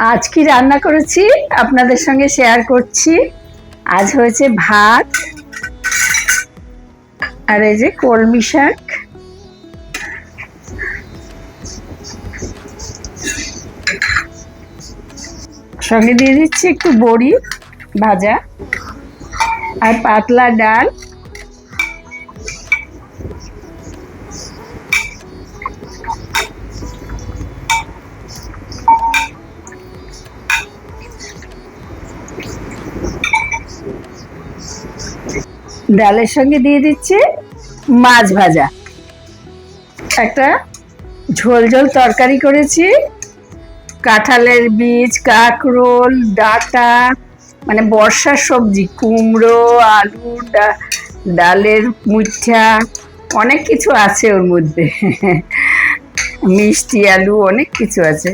আজ কি রান্না করেছি আপনাদের সঙ্গে শেয়ার করছি। আজ হয়েছে ভাত আর এই যে কলমি শাক, সঙ্গে দিয়ে দিচ্ছি একটু বড়ি ভাজা আর পাতলা ডাল। ডালের সঙ্গে দিয়ে দিচ্ছি মাছ ভাজা, একটা ঝোল ঝোল তরকারি করেছি, কাঁঠালের বীজ, কাঁকরোল, ডাঁটা, মানে বর্ষার সবজি, কুমড়ো, আলু, ডালের মুঠা, অনেক কিছু আছে ওর মধ্যে। মিষ্টি আলু, অনেক কিছু আছে।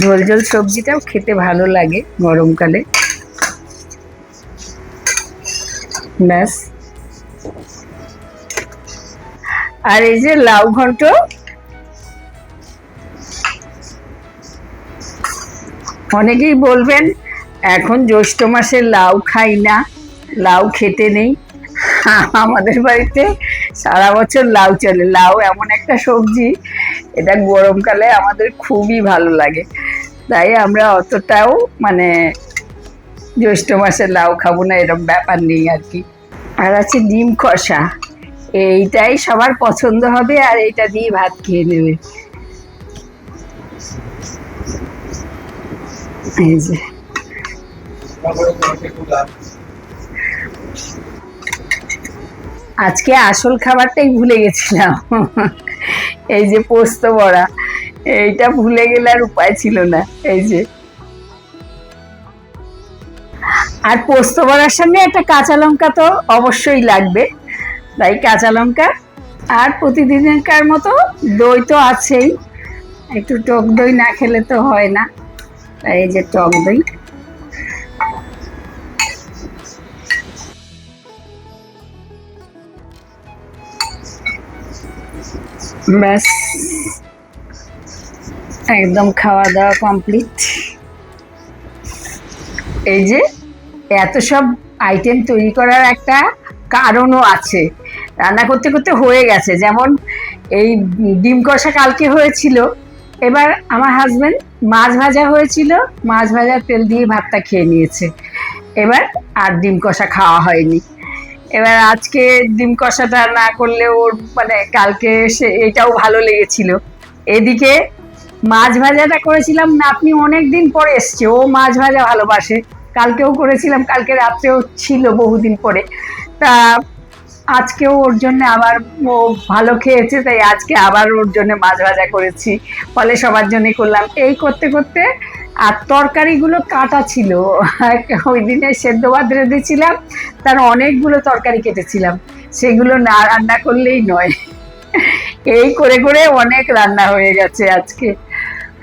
ঝোল ঝোল সবজিটাও খেতে ভালো লাগে গরমকালে। ব্যাস। আর এই যে লাউ ঘন্ট, অনেকেই বলবেন এখন জ্যৈষ্ঠ মাসে লাউ খাই না, লাউ খেতে নেই। আমাদের বাড়িতে সারা বছর লাউ চলে। লাউ এমন একটা সবজি, এটা গরমকালে আমাদের খুবই ভালো লাগে, তাই আমরা অতটাও মানে জ্যৈষ্ঠ মাসে লাউ খাবো না এরকম ব্যাপার নেই আর কি। আর আছে ডিম কষা, এইটাই সবার পছন্দ হবে আর এইটা দিয়ে ভাত খেয়ে নেবে। এই যে আজকে আসল খাবারটাই ভুলে গেছিলাম, এই যে পোস্ত বড়া, এইটা ভুলে গেলে আর উপায় ছিল না। এই যে, আর পোস্ত বড়ার সঙ্গে একটা কাঁচা লঙ্কা তো অবশ্যই লাগবে, তাই কাঁচা লঙ্কা। আর প্রতিদিনকার মতো দই তো আছেই, একটু টক দই না খেলে তো হয় না, তাই এই যে টক দই। ব্যাস, একদম খাওয়া দাওয়া কমপ্লিট। এই যে এত সব আইটেম তৈরি করার একটা কারণও আছে, রান্না করতে করতে হয়ে গেছে। যেমন এই ডিম কষা কালকে হয়েছিল, এবার আমার হাজবেন্ড মাছ ভাজা হয়েছিল, মাছ ভাজা তেল দিয়ে ভাতটা খেয়ে নিয়েছে, এবার আর ডিম কষা খাওয়া হয়নি। এবার আজকে ডিম কষাটা না করলে ওর মানে কালকে সে এটাও ভালো লেগেছিল। এদিকে মাছ ভাজাটা করেছিলাম, নাতনি অনেক দিন পরে এসছে, ও মাছ ভাজা ভালোবাসে, কালকেও করেছিলাম, কালকে রাত্রেও ছিল বহুদিন পরে, তা আজকেও ওর জন্য আবার, ও ভালো খেয়েছে তাই আজকে আবার ওর জন্য মাছ ভাজা করেছি, ফলে সবার জন্য করলাম। এই করতে করতে আর তরকারিগুলো কাটা ছিল, ওই দিনে সেদ্ধ ভাত রেঁধেছিলাম, তার অনেকগুলো তরকারি কেটেছিলাম, সেগুলো না রান্না করলেই নয়। এই করে করে অনেক রান্না হয়ে গেছে আজকে।